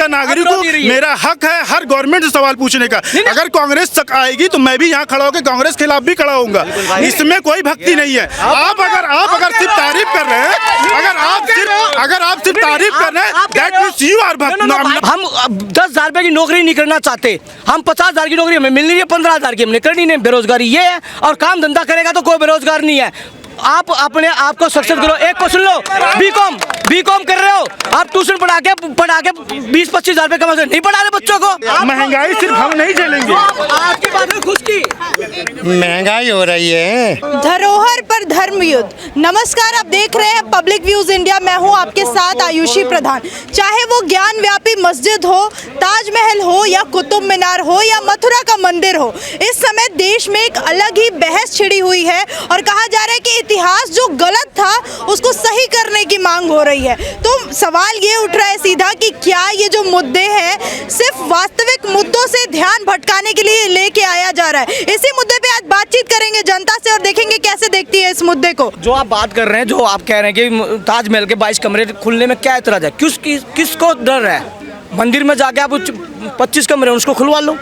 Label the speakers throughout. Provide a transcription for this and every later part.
Speaker 1: का नागरिक हूँ, मेरा हक है हर गवर्नमेंट से सवाल पूछने का। अगर कांग्रेस तक आएगी तो मैं भी यहाँ खड़ा होकर कांग्रेस के खिलाफ भी खड़ा होऊंगा। इसमें कोई भक्ति नहीं है। आप अगर सिर्फ तारीफ कर रहे हैं, अगर आप सिर्फ तारीफ कर रहे हैं, दैट मींस यू आर भक्त।
Speaker 2: हम 10,000 रुपए की नौकरी नहीं करना चाहते, हम 50,000 की नौकरी हमें मिल रही है, 15,000 की हमने करनी नहीं। बेरोजगारी ये है, और काम धंधा करेगा तो कोई बेरोजगार नहीं है। आप अपने आप को सक्षम करो। एक क्वेश्चन लो, बीकॉम कर रहे हो आप, ट्यूशन पढ़ा के 20-25 हजार रुपए कमा से नहीं पढ़ा रहे बच्चों को।
Speaker 1: महंगाई सिर्फ हम नहीं झेलेंगे।
Speaker 2: आपकी बात में खुश की
Speaker 3: महंगाई हो रही है।
Speaker 4: धरोहर पर धर्म युद्ध। नमस्कार, आप देख रहे हैं पब्लिक व्यूज इंडिया। मैं हूं आपके साथ आयुषी प्रधान। चाहे वो ज्ञान व्यापी मस्जिद हो, ताजमहल हो, या कुतुब मीनार हो, या मथुरा का मंदिर हो, इस समय देश में एक अलग ही बहस छिड़ी हुई है और कहा जा रहा है कि इतिहास जो गलत था उसको सही करने की मांग हो रही है। तो सवाल ये उठ रहा है सीधा कि क्या ये जो मुद्दे हैं सिर्फ वास्तविक मुद्दों से ध्यान भटकाने के लिए लेके आया जा रहा है। इसी मुद्दे पे आज बातचीत करेंगे जनता से और देखेंगे कैसे देखती है इस मुद्दे को।
Speaker 2: जो आप बात कर रहे हैं, जो आप कह रहे हैं कि ताजमहल के 22 कमरे खुलने में क्या एतराज है, किसको डर है? मंदिर में जाके आप 25 कमरे उसको खुलवा लो,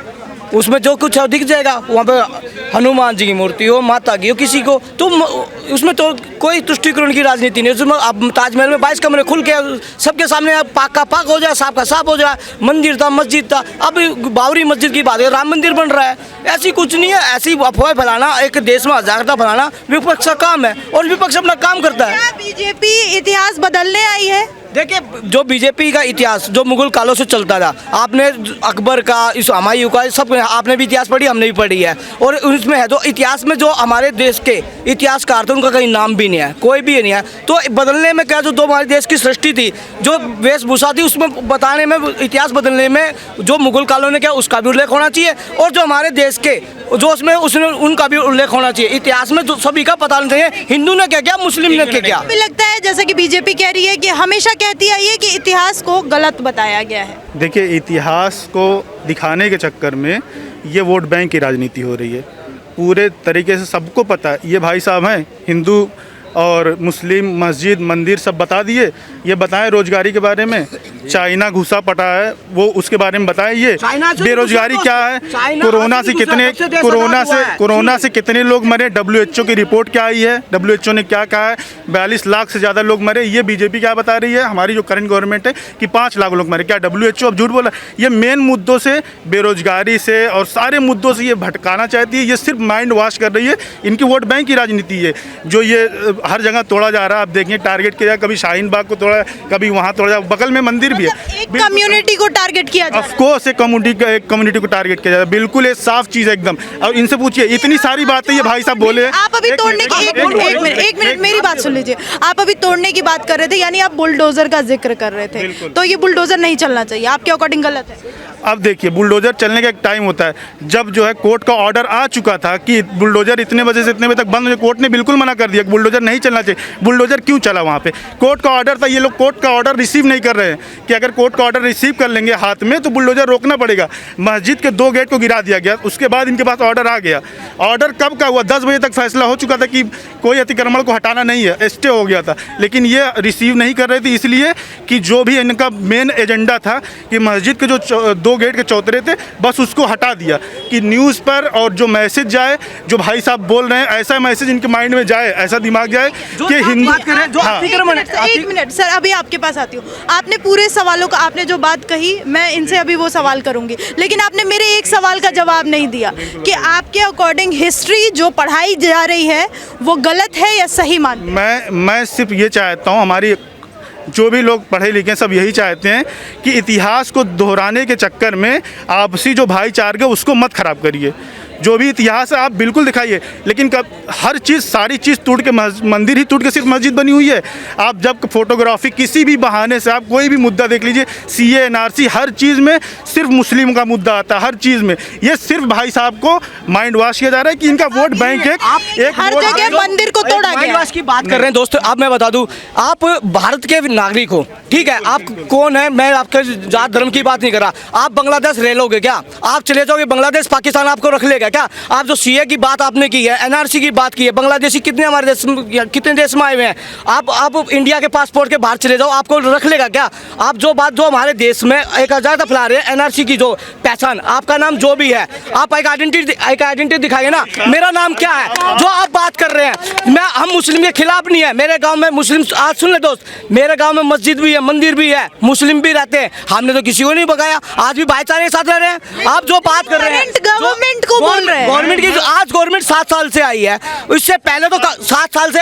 Speaker 2: उसमें जो कुछ दिख जाएगा। वहाँ पे हनुमान जी की मूर्ति हो, माता की हो, किसी को तो उसमें तो कोई तुष्टिकरण की राजनीति नहीं। उसमें अब ताजमहल में 22 कमरे खुल के सबके सामने पाक का पाक हो जाए, साफ का साफ हो जाए। मंदिर था, मस्जिद था, अब बाबरी मस्जिद की बात है, राम मंदिर बन रहा है। ऐसी कुछ नहीं है, ऐसी अफवाह फैलाना, एक देश में अराजकता फैलाना विपक्ष का काम है, और विपक्ष अपना काम करता है।
Speaker 4: क्या बीजेपी इतिहास बदलने आई है?
Speaker 2: देखिए, जो बीजेपी का इतिहास जो मुगल कालों से चलता था, आपने अकबर का, इस हुमायूं का, सब आपने भी इतिहास पढ़ी, हमने भी पढ़ी है। और उसमें है जो इतिहास में जो हमारे देश के इतिहासकार थे उनका कहीं नाम भी नहीं है, कोई भी नहीं है। तो बदलने में क्या, जो दो हमारे देश की सृष्टि थी, जो वेशभूषा थी, उसमें बताने में, इतिहास बदलने में जो मुगल कालों ने किया उसका भी उल्लेख होना चाहिए, और जो हमारे देश के जो उसमें उनका भी उल्लेख होना चाहिए। इतिहास में जो सभी का पता होना चाहिए, हिंदू ने क्या किया, मुस्लिम ने क्या किया।
Speaker 4: मुझे लगता है जैसे कि बीजेपी कह रही है कि हमेशा कहती है ये कि इतिहास को गलत बताया गया है।
Speaker 1: देखिए, इतिहास को दिखाने के चक्कर में ये वोट बैंक की राजनीति हो रही है। पूरे तरीके से सबको पता है, ये भाई साहब हैं हिंदू और मुस्लिम, मस्जिद मंदिर सब बता दिए। ये बताएं रोजगारी के बारे में, चाइना घुसा पटा है वो उसके बारे में बताएं। ये बेरोजगारी क्या है, कोरोना से कितने लोग मरे, WHO की रिपोर्ट क्या आई है, WHO ने क्या कहा है, 42 लाख से ज़्यादा लोग मरे। ये बीजेपी क्या बता रही है, हमारी जो करंट गवर्नमेंट है, कि 5 लाख लोग मरे। क्या WHO अब झूठ बोला? ये मेन मुद्दों से, बेरोजगारी से और सारे मुद्दों से ये भटकाना चाहती है। ये सिर्फ माइंड वॉश कर रही है। इनकी वोट बैंक की राजनीति है, जो ये हर जगह तोड़ा जा रहा है। आप देखिए, टारगेट किया, कभी शाहीन बाग को तोड़ा, कभी वहाँ तोड़ा, बगल में मंदिर भी है।
Speaker 4: एक कम्युनिटी को टारगेट किया जाए,
Speaker 1: ऑफ कोर्स एक कम्युनिटी को टारगेट किया जाए, बिल्कुल ये साफ चीज़ है एकदम। और इनसे पूछिए, इतनी सारी बातें ये भाई साहब बोले।
Speaker 4: आप अभी तोड़ने की एक मिनट मेरी बात सुन लीजिए। आप अभी तोड़ने की बात कर रहे थे, यानी आप बुलडोजर का जिक्र कर रहे थे, तो ये बुलडोजर नहीं चलना चाहिए आपके अकॉर्डिंग गलत है?
Speaker 1: अब देखिए, बुलडोजर चलने का एक टाइम होता है, जब जो है कोर्ट का ऑर्डर आ चुका था कि बुलडोजर इतने बजे से इतने बजे तक बंद हो, कोर्ट ने बिल्कुल मना कर दिया, बुलडोजर नहीं चलना चाहिए। बुलडोजर क्यों चला वहाँ पे? कोर्ट का ऑर्डर था। ये लोग कोर्ट का ऑर्डर रिसीव नहीं कर रहे हैं कि अगर कोर्ट का ऑर्डर रिसीव कर लेंगे हाथ में तो बुलडोजर रोकना पड़ेगा। मस्जिद के 2 गेट को गिरा दिया गया, उसके बाद इनके पास ऑर्डर आ गया। ऑर्डर कब का हुआ? 10 बजे तक फैसला हो चुका था कि कोई अतिक्रमण को हटाना नहीं है, स्टे हो गया था। लेकिन ये रिसीव नहीं कर रहे थे, इसलिए कि जो भी इनका मेन एजेंडा था कि मस्जिद के जो 2 गेट के चौतरे थे, बस उसको हटा दिया कि न्यूज़ पर और जो मैसेज जाए, जो भाई साहब बोल रहे हैं, ऐसा मैसेज इनके माइंड में जाए, ऐसा दिमाग जाए कि हिंदू।
Speaker 4: एक मिनट सर, अभी आपके पास आती हूँ। आपने पूरे सवालों का, आपने जो बात कही, मैं इनसे अभी वो सवाल करूंगी, लेकिन आपने मेरे एक सवाल का जवाब नहीं दिया कि आपके अकॉर्डिंग हिस्ट्री जो पढ़ाई जा रही है वो गलत है या सही मानते हैं?
Speaker 1: मैं सिर्फ ये चाहता हूँ, हमारी जो भी लोग पढ़े लिखे सब यही चाहते हैं कि इतिहास को दोहराने के चक्कर में आपसी जो भाईचारा उसको मत खराब करिए। जो भी इतिहास है आप बिल्कुल दिखाइए, लेकिन कब हर चीज़, सारी चीज़ टूट के, मंदिर ही टूट के सिर्फ मस्जिद बनी हुई है। आप जब फोटोग्राफी किसी भी बहाने से आप कोई भी मुद्दा देख लीजिए, CA NRC, हर चीज़ में सिर्फ मुस्लिम का मुद्दा आता है, हर चीज़ में। ये सिर्फ भाई साहब को माइंड वॉश किया जा रहा है कि इनका वोट बैंक है।
Speaker 4: एक हर जगह मंदिर को तोड़ा गया।
Speaker 2: माइंड वॉश की बात कर रहे हैं दोस्तों। अब मैं बता दूं, आप भारत के नागरिक हो, ठीक है, आप कौन है, मैं आपके जात धर्म की बात नहीं कर रहा। आप बांग्लादेश रह लोगे क्या? आप चले जाओगे बांग्लादेश, पाकिस्तान आपको रख लेगा क्या? आप जो सीए की बात आपने की है, एनआरसी की बात की है, बांग्लादेशी कितने हमारे देश में, कितने देश में आए हुए हैं? आप इंडिया के पासपोर्ट के बाहर चले जाओ, आपको रख लेगा क्या? आप जो बात जो हमारे देश में एक आजाद फैला रहे हैं, एनआरसी की जो पहचान, आपका नाम जो भी है, आप एक आइडेंटिटी दिखाइए ना, मेरा नाम क्या है जो आप बात कर रहे हैं। हम मुस्लिम के खिलाफ नहीं है, मेरे गाँव में मुस्लिम, आज सुन ले दोस्त, मेरे गाँव में मस्जिद भी है, मंदिर भी है, मुस्लिम भी रहते हैं, हमने तो किसी को नहीं भगाया, आज भी भाईचारे के साथ रह रहे हैं। आप जो बात कर रहे हैं
Speaker 4: गवर्नमेंट को बोल रहे हैं,
Speaker 2: गवर्नमेंट की, आज गवर्नमेंट 7 साल से आई है, उससे पहले तो 7 साल से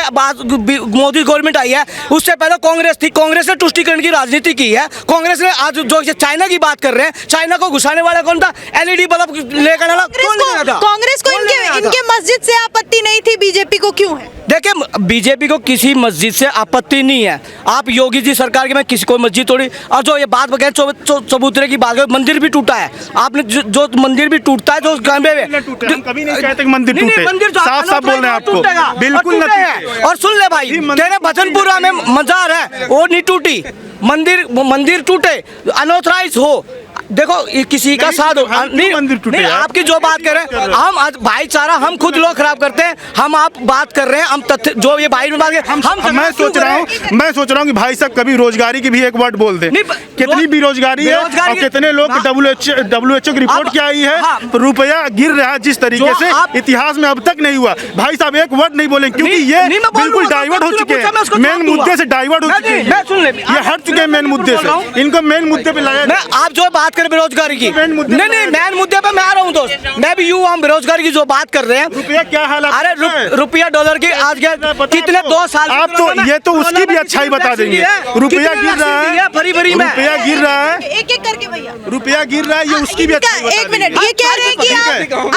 Speaker 2: मोदी गवर्नमेंट आई है, उससे पहले कांग्रेस थी, कांग्रेस ने तुष्टीकरण की राजनीति की है। कांग्रेस ने आज जो चाइना की बात कर रहे हैं, चाइना को घुसाने वाला कौन था? एलईडी बल्ब लेकर वाला कौन था?
Speaker 4: कांग्रेस को इनके मस्जिद से आपत्ति नहीं थी, बीजेपी को क्यों है?
Speaker 2: देखिए, बीजेपी को किसी मस्जिद से आपत्ति नहीं है। आप योगी जी सरकार के में किसी को मस्जिद तोड़ी, और जो ये बात बगैर चबूतरे की बात, मंदिर भी टूटा है, आपने जो मंदिर भी टूटता है, जो
Speaker 1: कभी नहीं कहते मंदिर टूटे,
Speaker 2: मंदिर
Speaker 1: साफ बोल रहे हैं आपको, बिल्कुल नहीं।
Speaker 2: और सुन ले भाई, तेरे भजनपुरा में मजार है, वो नहीं टूटी, मंदिर टूटे, अनऑथराइज हो, देखो किसी का साथ नहीं,
Speaker 1: मंदिर टूटे
Speaker 2: नहीं, आपकी जो बात कर रहे हैं, हम आज भाईचारा, हम खुद लोग खराब करते हैं, हम आप बात कर रहे हैं, हम तथ्य जो ये भाई बात
Speaker 1: मैं सोच रहा हूँ कि भाई साहब कभी रोजगारी की भी एक वर्ड बोल दे, कितनी बेरोजगारी है और कितने लोग WHO की रिपोर्ट क्या आई है, तो रुपया गिर रहा है जिस तरीके से इतिहास में अब तक नहीं हुआ। भाई साहब एक वर्ड नहीं बोले, क्योंकि ये बिल्कुल डाइवर्ट हो चुके हैं, मेन मुद्दे से डाइवर्ट हो चुके हैं, ये हट चुके हैं मेन मुद्दे से, इनको मेन मुद्दे पे लाया।
Speaker 2: आप जो बात कर बेरोजगारी की, नहीं मेन मुद्दे पे मैं आ रहा हूँ दोस्त, मैं भी यूँ हम बेरोजगारी की जो बात कर रहे हैं,
Speaker 1: रुपया क्या हालत,
Speaker 2: अरे रुपया डॉलर की आज कितने 2 साल,
Speaker 1: आप तो ये तो उसकी भी अच्छाई बता देंगे, रुपया गिर रहा है, रुपया गिर रहा है,
Speaker 4: एक एक करके भैया,
Speaker 1: रुपया गिर रहा है, ये उसकी भी अच्छाई बता देंगे।
Speaker 4: 1 मिनट, ये कह रहे हैं कि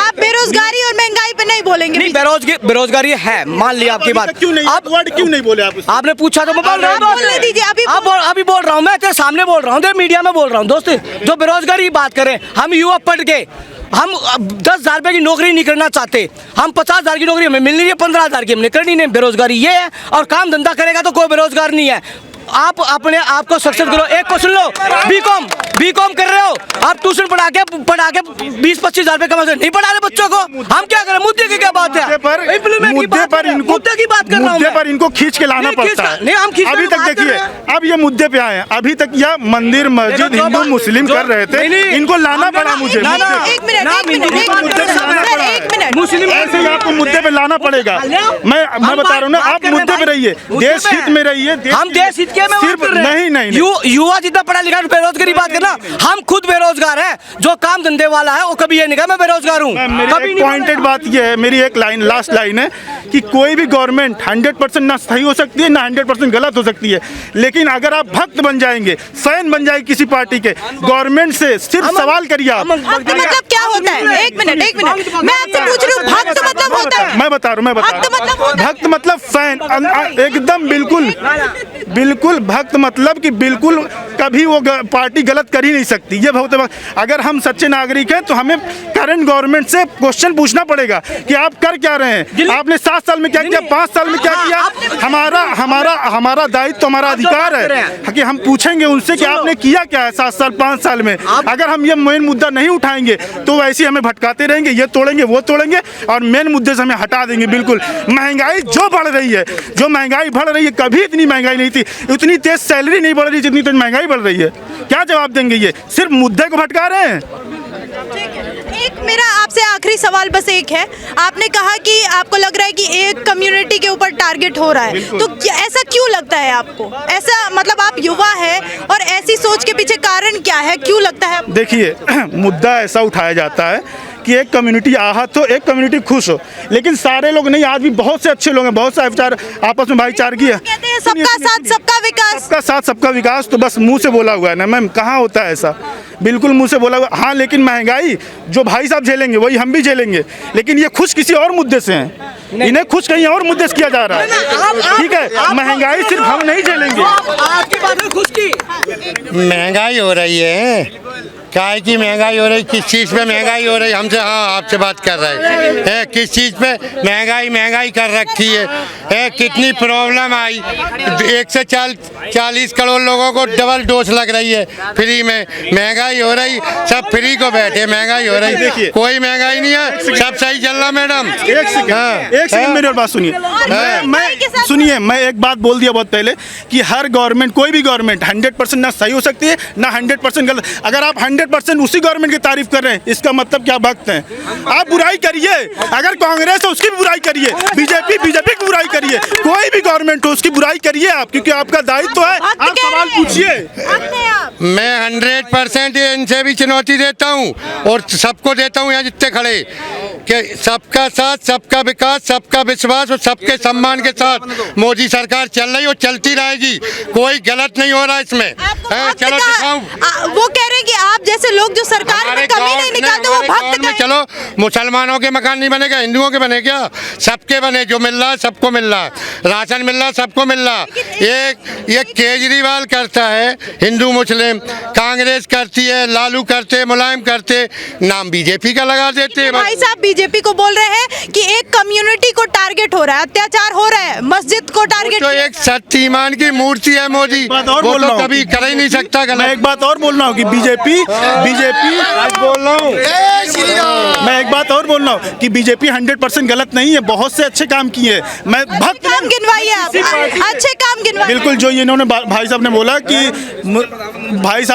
Speaker 4: आप बेरोजगारी और महंगाई पे नहीं बोलेंगे?
Speaker 2: नहीं, बेरोजगारी है, मान लिया आपकी बात,
Speaker 1: क्यों नहीं, आप वर्ड क्यों नहीं बोले? आप
Speaker 2: आपने पूछा तो मैं बोल रहा हूँ, अभी बोल रहा हूँ, मैं तेरे सामने बोल रहा हूँ, तेरे मीडिया में बोल रहा हूँ दोस्त, जो बेरोजगारी की बात करें, हम युवा पढ़ के, हम 10,000 रुपए की नौकरी नहीं करना चाहते, हम 50,000 की नौकरी हमें मिल रही है, 15,000 की हमने करनी नहीं, बेरोजगारी ये है, और काम धंधा करेगा तो कोई बेरोजगार नहीं है। आप अपने आप को सक्सेस करो। एक क्वेश्चन लो, बीकॉम कर रहे हो आप, ट्यूशन पढ़ा के 20-25 हजार रुपए कमा, नहीं पढ़ा रहे बच्चों को, हम क्या करें? मुद्दे की क्या बात है?
Speaker 1: मुद्दे पर इनको खींच के लाना पड़ता है। अभी तक देखिए, अब ये मुद्दे पे आए, अभी तक यह मंदिर मस्जिद हिंदू मुस्लिम कर रहे थे, इनको लाना पड़ा मुझे, मुस्लिम ऐसे आपको मुद्दे पे लाना पड़ेगा। मैं बता रहा हूँ ना, आप मुद्दे पे रहिए, देश हित में रहिए,
Speaker 2: हम देश हित के में
Speaker 1: सिर्फ नहीं,
Speaker 2: युवा जितना पढ़ा लिखा बेरोजगारी बात करना, हम खुद बेरोजगार हैं, जो काम धंधे वाला है वो कभी ये नहीं कहा मैं बेरोजगार हूँ।
Speaker 1: मेरी पॉइंटेड बात ये है, मेरी एक लाइन, लास्ट लाइन है कि कोई भी गवर्नमेंट 100% ना सही हो सकती है, ना 100% गलत हो सकती है, लेकिन अगर आप भक्त बन जाएंगे, फैन बन जाएंगे किसी पार्टी के, गवर्नमेंट से सिर्फ सवाल करिए आप,
Speaker 4: मतलब क्या होता है? एक मिनट, मैं आपसे पूछ रही हूँ, भक्त मतलब होता है?
Speaker 1: मैं बता रहा हूँ, भक्त मतलब फैन, एकदम बिल्कुल भक्त मतलब कि बिल्कुल कभी वो पार्टी गलत कर ही नहीं सकती। ये बहुत, अगर हम सच्चे नागरिक हैं तो हमें करंट गवर्नमेंट से क्वेश्चन पूछना पड़ेगा कि आप कर क्या रहे हैं, आपने 7 साल में क्या किया, 5 साल में क्या किया। हमारा दायित्व, हमारा अधिकार है कि हम पूछेंगे उनसे कि आपने किया क्या है 7 साल 5 साल में। अगर हम ये मेन मुद्दा नहीं उठाएंगे तो वैसे हमें भटकाते रहेंगे, ये तोड़ेंगे वो तोड़ेंगे और मेन मुद्दे से हमें हटा देंगे। बिल्कुल महंगाई जो बढ़ रही है, कभी इतनी महंगाई नहीं थी, उतनी तेज सैलरी नहीं बढ़ रही जितनी तेज महंगाई बढ़ रही है। क्या जवाब देंगे? ये सिर्फ मुद्दे को भटका रहे हैं।
Speaker 4: एक मेरा आपसे आखिरी सवाल बस एक है, आपने कहा कि आपको लग रहा है कि एक कम्युनिटी के ऊपर टारगेट हो रहा है, तो ऐसा क्यों लगता है आपको? ऐसा मतलब आप युवा है और ऐसी सोच के पीछे कारण क्या है, क्यों लगता है?
Speaker 1: देखिए, मुद्दा ऐसा उठाया जाता है कि एक कम्युनिटी आहत हो, एक कम्युनिटी खुश हो, लेकिन सारे लोग नहीं, आज भी बहुत से अच्छे लोग हैं, बहुत सारे विचार आपस में भाईचारगी है।
Speaker 4: कहते हैं सबका साथ सबका विकास,
Speaker 1: सबका साथ सबका विकास, तो बस मुंह से बोला हुआ है ना मैम, कहाँ होता है ऐसा? बिल्कुल मुंह से बोला हुआ। हाँ, लेकिन महंगाई जो भाई साहब झेलेंगे वही हम भी झेलेंगे, लेकिन ये खुश किसी और मुद्दे से हैं। इन्हें खुश कहीं और मुद्दे से किया जा रहा है। ठीक है, महंगाई सिर्फ हम नहीं झेलेंगे।
Speaker 2: आपकी बात में खुश की
Speaker 3: महंगाई हो रही है, काय की महंगाई हो रही, किस चीज़ पे महंगाई हो रही हमसे, हाँ आपसे बात कर रहे हैं, किस चीज़ पे महंगाई कर रखी है, कितनी प्रॉब्लम आई, 140 करोड़ लोगों को डबल डोज लग रही है फ्री में, महंगाई हो रही, सब फ्री को बैठे, महंगाई हो रही,
Speaker 1: देखिए
Speaker 3: कोई महंगाई नहीं है, सब सही चल रहा मैडम।
Speaker 1: एक सेकंड मेरी और बात सुनिए। सुनिए, मैं एक बात बोल दिया बहुत पहले कि हर गवर्नमेंट, कोई भी गवर्नमेंट 100% ना सही हो सकती है ना 100% गलत। अगर आप 100% उसी गवर्नमेंट की तारीफ कर रहे हैं, इसका मतलब क्या भक्त हैं आप? बुराई करिए, अगर कांग्रेस है उसकी भी बुराई करिए, बीजेपी की बुराई करिए, कोई भी गवर्नमेंट हो उसकी बुराई करिए आप, क्योंकि आपका दायित्व है, आप सवाल पूछिए।
Speaker 3: मैं 100% इनसे भी चुनौती देता हूँ और सबको देता हूँ यहाँ जितने खड़े, कि सबका साथ, सबका विकास, सबका विश्वास और सबके सम्मान के साथ मोदी सरकार चल रही और चलती रहेगी, कोई गलत नहीं हो रहा इसमें। चलो दिखाऊं,
Speaker 4: वो कह रहे हैं कि आप जैसे लोग जो सरकार में कमी नहीं निकालते वो भक्त
Speaker 3: में, चलो मुसलमानों के मकान नहीं बनेगा, हिंदुओं के बने क्या? सबके बने, जो मिल रहा है सबको मिल रहा है, राशन मिल रहा है सबको मिल रहा है। ये केजरीवाल करता है हिंदू मुस्लिम, कांग्रेस करती है, लालू करते, मुलायम करते, नाम बीजेपी का लगा देते।
Speaker 4: भाई साहब बीजेपी को बोल रहे हैं कि एक कम्युनिटी को टारगेट हो रहा है, अत्याचार हो रहा है, मस्जिद को टारगेट।
Speaker 3: तो एक सत्य ईमान की मूर्ति है मोदी, वो तो कभी कर ही नहीं सकता गलत।
Speaker 1: मैं एक बात और बोल रहा हूँ कि बीजेपी बोल रहा हूँ, मैं एक बात और बोल रहा हूँ कि बीजेपी 100% गलत नहीं है, बहुत से अच्छे काम किए। मैं भक्त
Speaker 4: काम गिनवाइए आप, अच्छे काम गिनवाइए।
Speaker 1: बिल्कुल, जो इन्होंने भाई साहब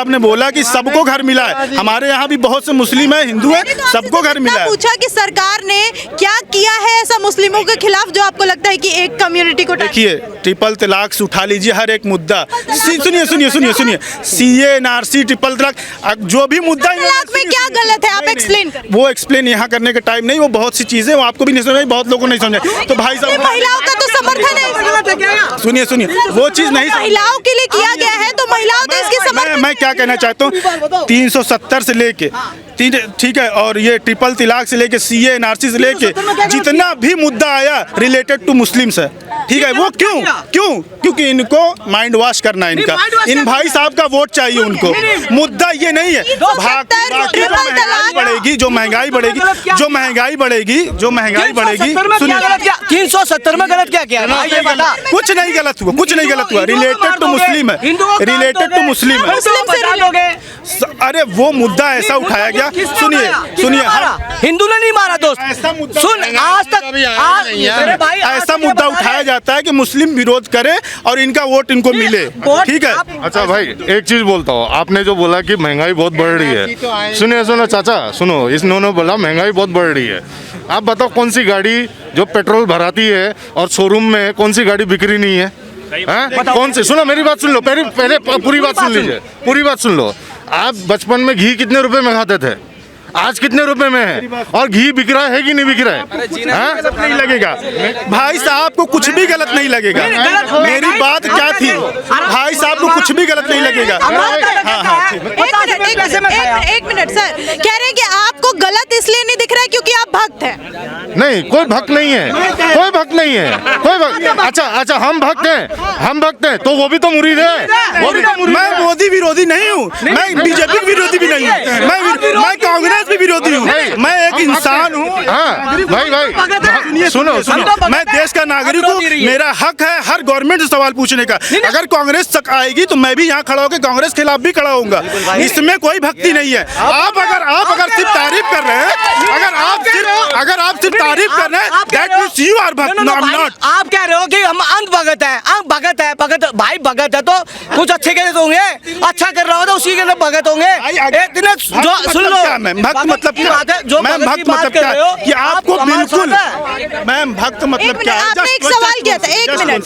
Speaker 1: ने बोला कि सबको घर मिला है, हमारे यहाँ भी बहुत से मुस्लिम है, हिंदू है, सबको घर मिला है।
Speaker 4: पूछा कि सरकार ने क्या किया है ऐसा मुस्लिमों के खिलाफ जो आपको लगता है कि एक कम्युनिटी को।
Speaker 1: देखिए, ट्रिपल तलाक से उठा लीजिए हर एक मुद्दा, सुनिए, सीए, एनआरसी, ट्रिपल तलाक, जो भी मुद्दा
Speaker 4: तलाक में क्या गलत है आप एक्सप्लेन करिए।
Speaker 1: वो एक्सप्लेन यहाँ करने का टाइम नहीं, वो बहुत सी चीजें वो आपको भी नहीं समझ, बहुत लोगों को नहीं समझे। तो भाई साहब
Speaker 4: महिलाओं का तो समर्थन है,
Speaker 1: सुनिए, वो चीज नहीं,
Speaker 4: महिलाओं के लिए किया गया है तो महिलाओं तो इसकी समर्थन।
Speaker 1: मैं क्या कहना चाहता हूँ, 370 से लेके ठीक है, और ये ट्रिपल तलाक से लेके सीए, एनआरसी से लेके जितना भी मुद्दा आया रिलेटेड टू मुस्लिम्स है, ठीक है, वो क्योंकि इनको माइंड वॉश करना है इनका, इन भाई साहब का वोट चाहिए उनको, मुद्दा ये नहीं है। बाकी जो महंगाई बढ़ेगी, सुनिए
Speaker 2: 370 में गलत क्या किया?
Speaker 1: कुछ नहीं गलत हुआ, रिलेटेड टू मुस्लिम है। अरे वो मुद्दा ऐसा उठाया गया, सुनिए
Speaker 2: हिंदू ने नहीं मारा दोस्त, सुन आज तक
Speaker 1: ऐसा मुद्दा उठाया जाता है कि मुस्लिम विरोध करे और इनका वोट इनको मिले, ठीक है।
Speaker 5: अच्छा भाई, एक चीज बोलता हूँ, आपने जो बोला कि महंगाई बहुत बढ़ रही है, सुनो चाचा सुनो, इन्होंने बोला महंगाई बहुत बढ़ रही है। आप बताओ कौन सी गाड़ी जो पेट्रोल भराती है और शोरूम में कौन सी गाड़ी बिक्री नहीं है? कौन सी? सुनो मेरी बात सुन लो, पहले पूरी बात सुन लीजिए, पूरी बात सुन लो। आप बचपन में घी कितने रुपए में खाते थे? आज कितने रुपए में है? और घी बिक रहा है कि नहीं बिक रहा है?
Speaker 1: गलत नहीं लगेगा भाई साहब को, कुछ भी गलत नहीं लगेगा। मेरी बात क्या थी, भाई साहब को कुछ भी गलत नहीं लगेगा।
Speaker 4: एक मिनट सर, कह रहे हैं कि आपको गलत इसलिए नहीं दिख रहा है क्योंकि आप भक्त हैं।
Speaker 5: नहीं, कोई भक्त नहीं है, कोई भक्त नहीं है, कोई भक्त। अच्छा हम भक्त हैं तो वो भी तो मुरीद है।
Speaker 1: मैं मोदी विरोधी नहीं हूँ, मैं बीजेपी विरोधी भी नहीं हूँ, मैं कांग्रेस भी विरोधी हूँ, मैं एक इंसान हूँ।
Speaker 5: हाँ भाई सुनो,
Speaker 1: मैं देश का नागरिक हूँ, मेरा हक है हर गवर्नमेंट से सवाल पूछने का। अगर कांग्रेस तक आएगी तो मैं भी यहाँ खड़ा होकर कांग्रेस के खिलाफ भी खड़ा होऊंगा, इसमें कोई भक्ति नहीं है। आप अगर सिर्फ तारीफ कर रहे हैं, अगर आप सिर्फ तारीफ कर रहे हैं, दैट मींस यू आर भक्त, नॉट।
Speaker 2: आप कह रहे हो कि हम अंध भगत है, भगत भाई भगत है तो कुछ अच्छे के लिए तो होंगे, अच्छा कर रहा हो तो उसी के लिए भगत होंगे। सुन लो,
Speaker 1: भक्त मतलब क्या है? मैम भक्त मतलब क्या है कि आपको बिल्कुल, मैम भक्त मतलब क्या है?
Speaker 4: आपने एक सवाल किया था, एक मिनट।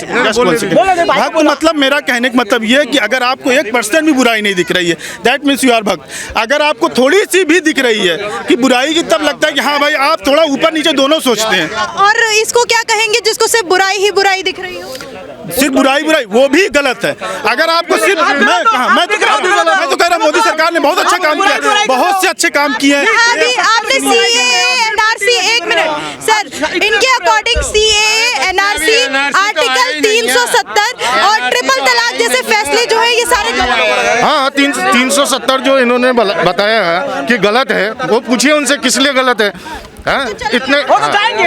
Speaker 1: भक्त मतलब, मेरा कहने का मतलब ये है कि अगर आपको 1% भी बुराई नहीं दिख रही है, दैट मीन्स यू आर भक्त। अगर आपको थोड़ी सी भी दिख रही है कि बुराई की, तब लगता है कि हाँ भाई आप थोड़ा ऊपर नीचे दोनों सोचते हैं।
Speaker 4: और इसको क्या कहेंगे जिसको सिर्फ बुराई ही बुराई दिख रही हो?
Speaker 1: सिर्फ बुराई वो भी गलत है। अगर आपको सिर्फ मैं तो कह रहा मोदी सरकार ने बहुत अच्छा काम किया, बहुत से अच्छे काम किए हैं।
Speaker 4: आपने सीए, एनआरसी, एक मिनट सर, इनके अकॉर्डिंग CAA, NRC, आर्टिकल 370 और ट्रिपल तलाक जैसे फैसले जो है ये सारे गलत हैं।
Speaker 5: हाँ 370 जो इन्होंने बताया है कि गलत है, वो पूछिए उनसे किस लिए गलत है। हाँ इतने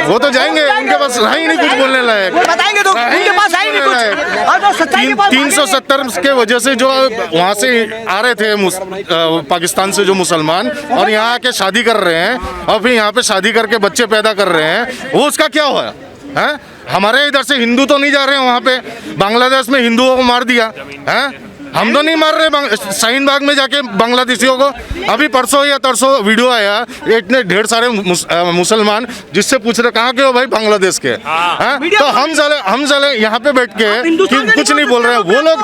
Speaker 5: वो तो जाएंगे, उनके पास है ही नहीं कुछ बोलने लायक,
Speaker 2: बताएंगे तो उनके पास है ही नहीं कुछ, और जो सच्चाई के पास
Speaker 5: 370 के वजह से जो वहाँ से आ रहे थे पाकिस्तान से जो मुसलमान और यहाँ आके शादी कर रहे हैं और फिर यहाँ पे शादी करके बच्चे पैदा कर रहे हैं, वो उसका क्या हुआ है? हमारे इधर से हिंदू तो नहीं जा रहे हैं वहाँ पे, बांग्लादेश में हिंदुओं को मार दिया है, हम तो नहीं मार रहे शाहीन बाग में जाके बांग्लादेशियों को। अभी परसों या तरसों वीडियो आया, इतने ढेर सारे मुसलमान जिससे पूछ रहे कहाँ के हो भाई, बांग्लादेश के हैं। तो हम साले यहाँ पे बैठ के कुछ नहीं बोल रहे हैं, वो लोग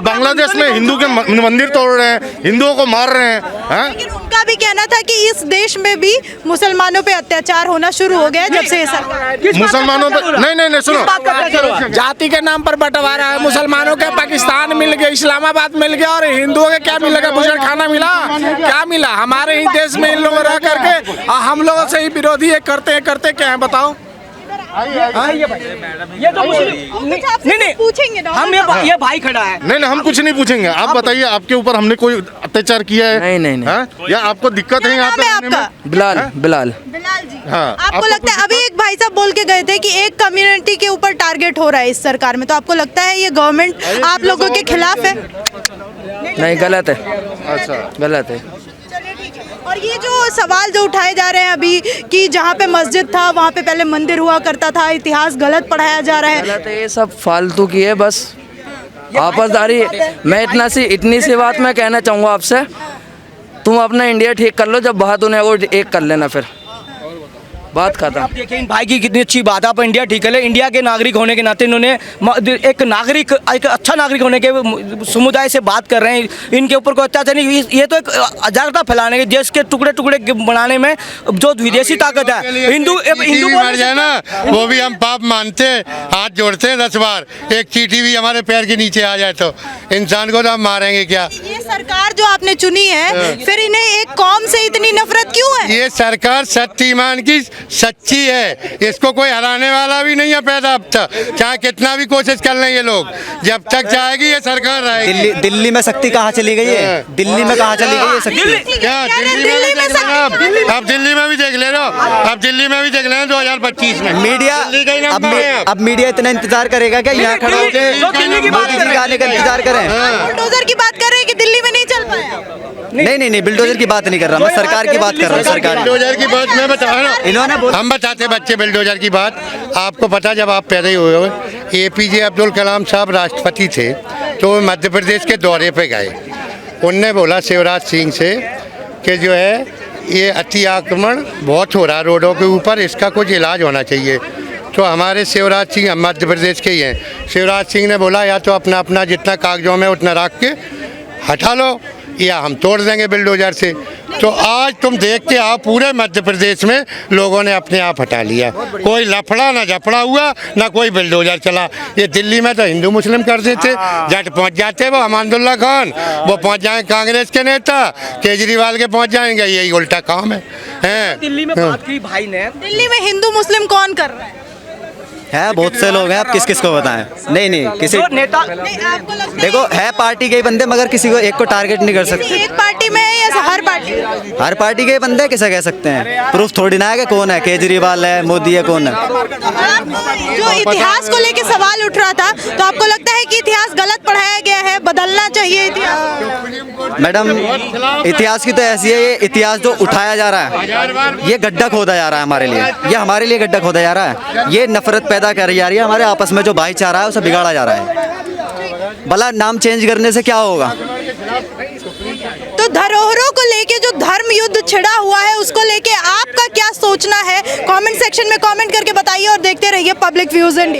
Speaker 5: बांग्लादेश में हिंदू के मंदिर तोड़ रहे हैं, हिंदुओं को मार रहे हैं।
Speaker 4: लेकिन उनका भी कहना था कि इस देश में भी मुसलमानों पे अत्याचार होना शुरू हो गया है जब से ये सरकार
Speaker 5: मुसलमानों पे नहीं सुनो,
Speaker 6: जाति के नाम पर बंटवारा है, मुसलमानों के पाकिस्तान मिल गया, इस्लामाबाद मिल गया, और हिंदुओं के क्या मिलेगा? भोजन खाना मिला, क्या मिला? हमारे ही देश में इन लोगों रह करके हम लोगों से ही विरोधी है, करते क्या है बताओ?
Speaker 2: ये तो नहीं
Speaker 4: पूछेंगे ना
Speaker 2: हम, ये भाई खड़ा है।
Speaker 5: नहीं हम कुछ नहीं पूछेंगे, आप बताइए आपके ऊपर हमने कोई अत्याचार किया है? नहीं। या आपको दिक्कत है यहाँ पे रहने में?
Speaker 4: बिलाल जी।
Speaker 5: हाँ,
Speaker 4: आपको लगता है, अभी एक भाई साहब बोल के गए थे कि एक कम्युनिटी के ऊपर टारगेट हो रहा है इस सरकार में, तो आपको लगता है ये गवर्नमेंट आप लोगों के खिलाफ है?
Speaker 7: नहीं, गलत है।
Speaker 5: अच्छा,
Speaker 7: गलत है।
Speaker 4: चलिए ठीक है। और ये जो सवाल जो उठाए जा रहे हैं अभी कि जहाँ पे मस्जिद था वहाँ पे पहले मंदिर हुआ करता था, इतिहास गलत पढ़ाया जा रहा है,
Speaker 7: गलत है, ये सब फालतू की है बस आपसदारी। मैं इतनी सी बात मैं कहना चाहूँगा आपसे, तुम अपना इंडिया ठीक कर लो, जब बात उन्हें वो एक कर लेना, फिर बात खत्म।
Speaker 2: आप देखिए इन भाई की कितनी अच्छी बात है, आप इंडिया ठीक है, इंडिया के नागरिक होने के नाते इन्होंने एक अच्छा नागरिक होने के समुदाय से बात कर रहे हैं, इनके ऊपर कोई अत्याचार नहीं। ये तो एक अजारता फैलाने के, देश के टुकड़े टुकड़े बनाने में जो विदेशी ताकत है, हिंदू
Speaker 3: मर जाए ना वो भी हम पाप मानते, हाथ जोड़ते 10 बार, एक चींटी भी हमारे पैर के नीचे आ जाए तो इंसान को तो हम मारेंगे क्या?
Speaker 4: ये सरकार जो आपने चुनी है, फिर इन्हें एक कौम से इतनी नफरत क्यों है?
Speaker 3: ये सरकार सत्य ईमान की सच्ची है, इसको कोई हराने वाला भी नहीं है पैदा अब तक, चाहे कितना भी कोशिश कर लें ये लोग, जब तक जाएगी ये सरकार रहेगी।
Speaker 8: दिल्ली में शक्ति कहाँ चली गई है? दिल्ली में कहाँ चली गई है शक्ति?
Speaker 3: क्या दिल्ली में अब दिल्ली में भी देख ले लो, अब दिल्ली में भी देख लेना 2025 में
Speaker 8: मीडिया अब मीडिया इतना इंतजार करेगा क्या? यहाँ खड़ा होकर मोदी जी आने का इंतजार करें?
Speaker 4: बुलडोजर की बात कर रहे हैं कि दिल्ली में नहीं चल पाया।
Speaker 8: नहीं बिल्डोजर की बात नहीं कर रहा मैं, सरकार की बात कर रहा हूँ। सरकार
Speaker 3: बिल्डोजर की बात मैं बता रहा हूँ,
Speaker 8: इन्होंने
Speaker 3: हम बताते बच्चे बिल्डोजर की बात। आपको पता जब आप पैदा हुए हो, APJ अब्दुल कलाम साहब राष्ट्रपति थे तो वो मध्य प्रदेश के दौरे पे गए, उनने बोला शिवराज सिंह से कि जो है ये अति आक्रमण बहुत हो रहा रोडों के ऊपर, इसका कुछ इलाज होना चाहिए। तो हमारे शिवराज सिंह मध्य प्रदेश के ही हैं, शिवराज सिंह ने बोला या तो अपना जितना कागजों में उतना रख के हटा लो या हम तोड़ देंगे बिल्डोजर से। तो आज तुम देखते आओ पूरे मध्य प्रदेश में लोगों ने अपने आप हटा लिया, कोई लफड़ा ना झपड़ा हुआ ना कोई बिल्डोजर चला। ये दिल्ली में तो हिंदू मुस्लिम कर देते, जट पहुंच जाते वो अमानुल्लाह खान, वो पहुंच जाए कांग्रेस के नेता, केजरीवाल के पहुंच जाएंगे, यही उल्टा काम है।
Speaker 2: दिल्ली में बात की भाई ने,
Speaker 4: दिल्ली में हिंदू मुस्लिम कौन कर रहा
Speaker 8: है? बहुत से लोग हैं, आप किस को बताएं? नहीं किसी
Speaker 2: नेता
Speaker 4: आपको लगता है
Speaker 8: देखो है पार्टी के ही बंदे, मगर किसी को एक को टारगेट नहीं कर सकते।
Speaker 4: एक पार्टी में है या हर पार्टी?
Speaker 8: हर पार्टी के ही बंदे किसे कह सकते हैं? प्रूफ थोड़ी ना है कि कौन है, केजरीवाल है, मोदी है, कौन है?
Speaker 4: जो इतिहास को लेके सवाल उठ रहा था, तो आपको लगता है कि इतिहास गलत पढ़ाया गया है, बदलना चाहिए इतिहास?
Speaker 8: मैडम इतिहास की तो ऐसी है, ये इतिहास जो उठाया जा रहा है ये गड्ढा खोदा जा रहा है हमारे लिए, ये हमारे लिए गड्ढा खोदा जा रहा है, ये नफरत पैदा कर जा रही है, हमारे आपस में जो भाईचारा है उसे बिगाड़ा जा रहा है। भला नाम चेंज करने से क्या होगा?
Speaker 4: तो धरोहरों को लेके जो धर्म युद्ध छिड़ा हुआ है उसको लेके आपका क्या सोचना है? कमेंट सेक्शन में कमेंट करके बताइए और देखते रहिए पब्लिक व्यूज इंडिया।